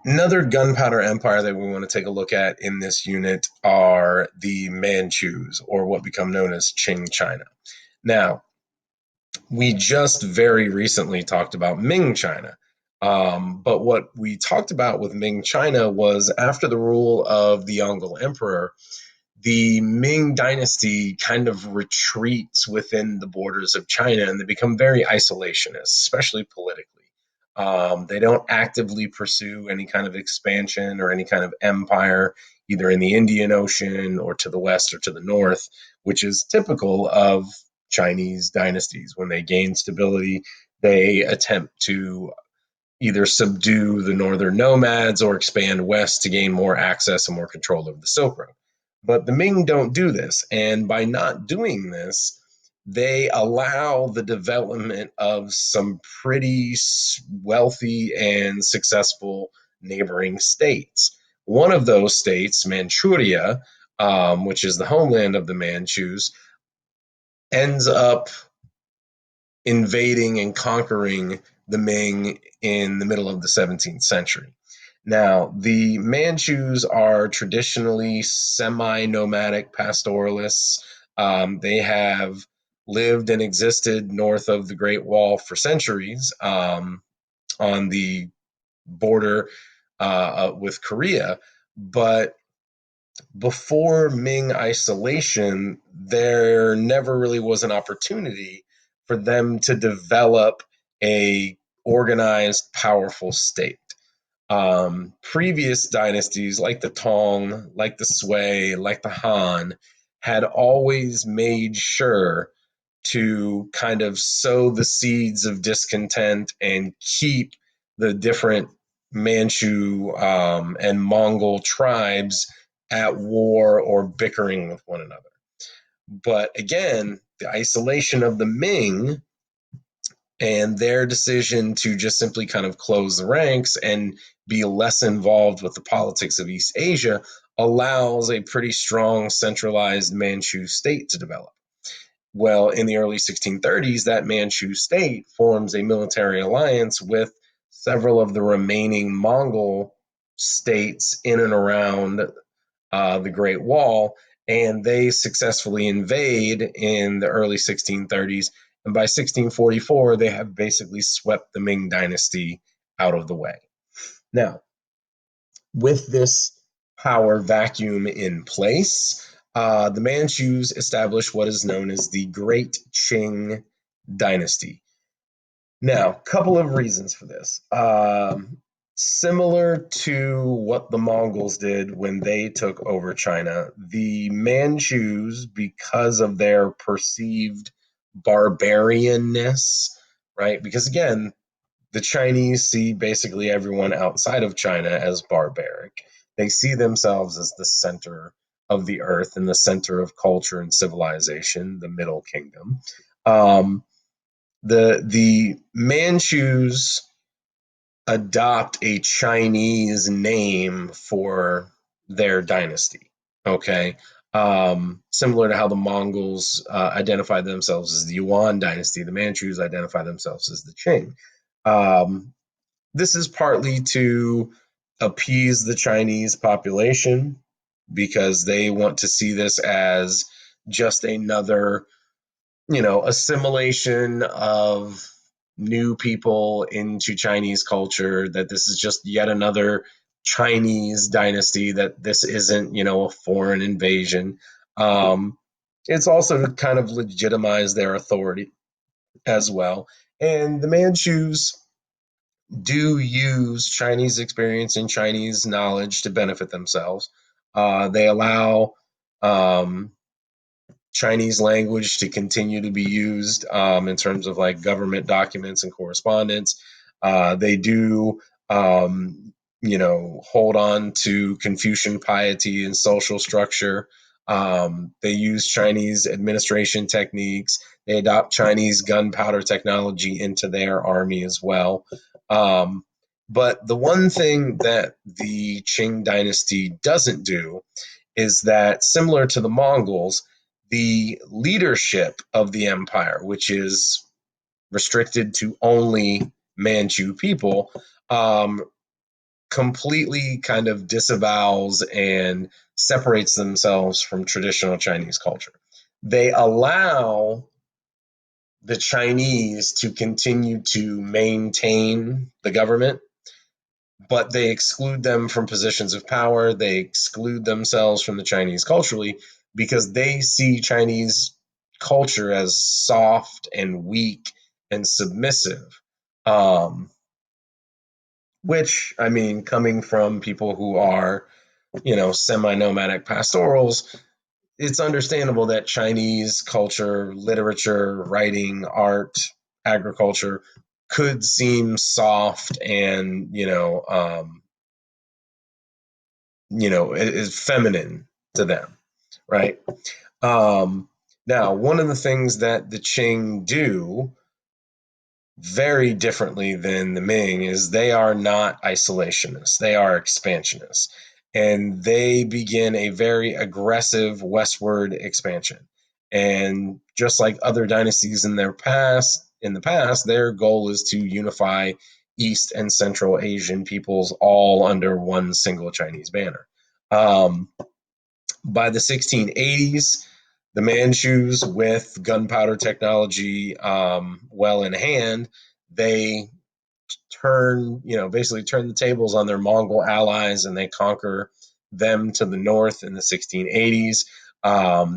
Another gunpowder empire that we want to take a look at in this unit are the Manchus, or what become known as Qing China. Now, we just very recently talked about Ming China. But what we talked about with Ming China was after the rule of the Yongle Emperor, the Ming dynasty kind of retreats within the borders of China and they become very isolationist, especially politically. They don't actively pursue any kind of expansion or any kind of empire, either in the Indian Ocean or to the west or to the north, which is typical of Chinese dynasties. When they gain stability, they attempt to either subdue the northern nomads or expand west to gain more access and more control over the Silk Road. But the Ming don't do this. And by not doing this, they allow the development of some pretty wealthy and successful neighboring states. One of those states, Manchuria, which is the homeland of the Manchus, ends up invading and conquering the Ming in the middle of the 17th century. Now, the Manchus are traditionally semi nomadic pastoralists. They have lived and existed north of the Great Wall for centuries on the border with Korea. But before Ming isolation, there never really was an opportunity for them to develop a organized, powerful state. Previous dynasties like the Tong, like the Sui, like the Han, had always made sure to kind of sow the seeds of discontent and keep the different Manchu and Mongol tribes at war or bickering with one another. But again, the isolation of the Ming and their decision to just simply kind of close the ranks and be less involved with the politics of East Asia allows a pretty strong centralized Manchu state to develop. Well, in the early 1630s, that Manchu state forms a military alliance with several of the remaining Mongol states in and around the Great Wall, and they successfully invade in the early 1630s. And by 1644, they have basically swept the Ming dynasty out of the way. Now, with this power vacuum in place, the Manchus established what is known as the Great Qing Dynasty. Now, a couple of reasons for this. Similar to what the Mongols did when they took over China, the Manchus, because of their perceived barbarianness, right? Because again, the Chinese see basically everyone outside of China as barbaric. They see themselves as the center of the earth and the center of culture and civilization, the Middle Kingdom. Um, the Manchus adopt a Chinese name for their dynasty. Okay. Similar to how the Mongols identify themselves as the Yuan dynasty, the Manchus identify themselves as the Qing. Um, this is partly to appease the Chinese population because they want to see this as just another, assimilation of new people into Chinese culture, that this is just yet another Chinese dynasty, that this isn't, a foreign invasion. Um, it's also to kind of legitimize their authority as well. And the Manchus do use Chinese experience and Chinese knowledge to benefit themselves. They allow um, Chinese language to continue to be used in terms of like government documents and correspondence. They do, hold on to Confucian piety and social structure. They use Chinese administration techniques. They adopt Chinese gunpowder technology into their army as well. Um, but the one thing that the Qing dynasty doesn't do is that, similar to the Mongols, the leadership of the empire, which is restricted to only Manchu people, um, completely kind of disavows and separates themselves from traditional Chinese culture. They allow the Chinese to continue to maintain the government, but they exclude them from positions of power. They exclude themselves from the Chinese culturally because they see Chinese culture as soft and weak and submissive. Um, which, I mean, coming from people who are, semi nomadic pastorals, it's understandable that Chinese culture, literature, writing, art, agriculture could seem soft and, is feminine to them, right? Um, Now, one of the things that the Qing do very differently than the Ming is they are not isolationists, they are expansionists. And they begin a very aggressive westward expansion. And just like other dynasties in the past, their goal is to unify East and Central Asian peoples all under one single Chinese banner. Um, by the 1680s, the Manchus, with gunpowder technology well in hand, they basically turn the tables on their Mongol allies and they conquer them to the north in the 1680s.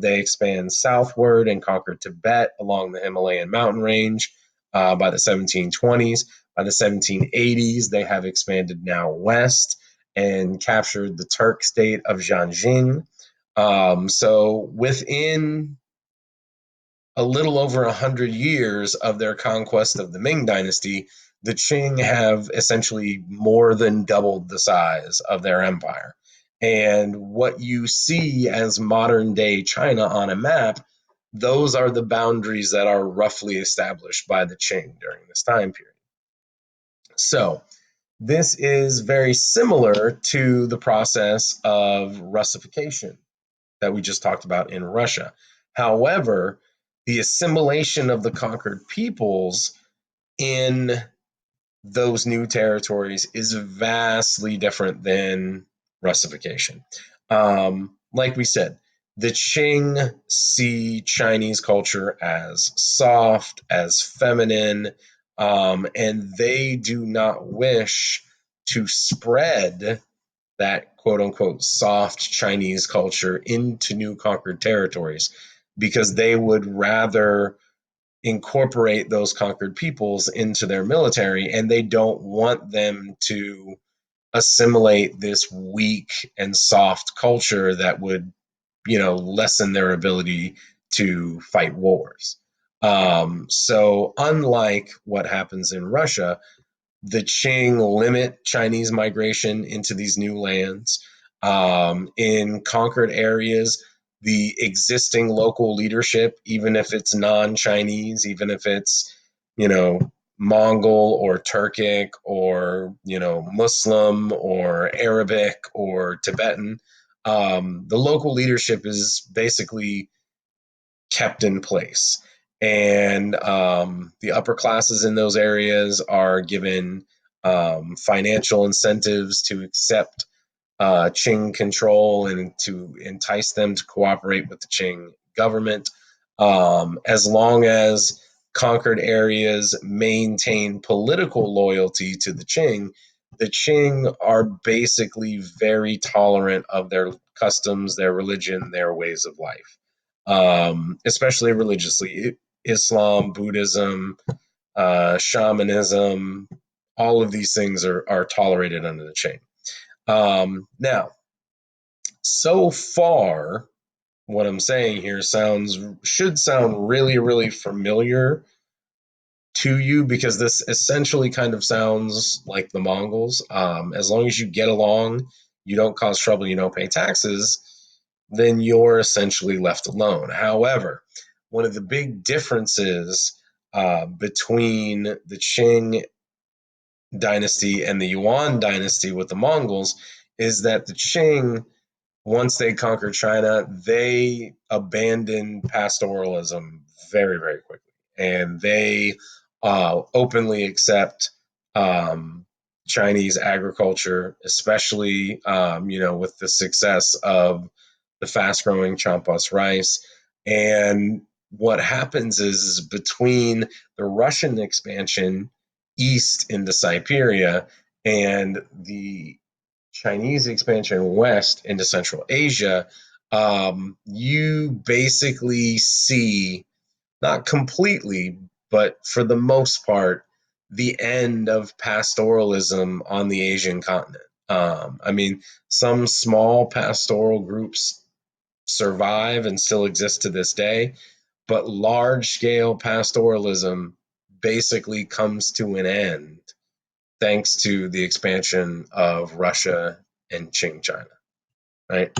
They expand southward and conquer Tibet along the Himalayan mountain range by the 1720s. By the 1780s, they have expanded now west and captured the Turk state of Jianjing. So within a little over 100 years of their conquest of the Ming Dynasty, the Qing have essentially more than doubled the size of their empire. And what you see as modern day China on a map, those are the boundaries that are roughly established by the Qing during this time period. So, this is very similar to the process of Russification that we just talked about in Russia. However, the assimilation of the conquered peoples in those new territories is vastly different than Russification. Like we said, the Qing see Chinese culture as soft, as feminine, and they do not wish to spread that quote unquote soft Chinese culture into new conquered territories because they would rather incorporate those conquered peoples into their military and they don't want them to assimilate this weak and soft culture that would, lessen their ability to fight wars. So, unlike what happens in Russia, the Qing limit Chinese migration into these new lands. In conquered areas, the existing local leadership, even if it's non Chinese, even if it's, Mongol or Turkic or, Muslim or Arabic or Tibetan, the local leadership is basically kept in place. And the upper classes in those areas are given financial incentives to accept Qing control and to entice them to cooperate with the Qing government. As long as conquered areas maintain political loyalty to the Qing are basically very tolerant of their customs, their religion, their ways of life, especially religiously. Islam, Buddhism, shamanism, all of these things are tolerated under the Qing. Now, so far, what I'm saying here should sound really, really familiar to you because this essentially kind of sounds like the Mongols. As long as you get along, you don't cause trouble, you don't pay taxes, then you're essentially left alone. However, one of the big differences between the Qing dynasty and the Yuan dynasty with the Mongols is that the Qing, once they conquered China, they abandoned pastoralism very, very quickly. And they openly accept Chinese agriculture, especially with the success of the fast-growing champos rice. And what happens is between the Russian expansion east into Siberia and the Chinese expansion west into Central Asia, you basically see, not completely, but for the most part, the end of pastoralism on the Asian continent. I mean, some small pastoral groups survive and still exist to this day, but large scale pastoralism basically comes to an end thanks to the expansion of Russia and Qing China, right?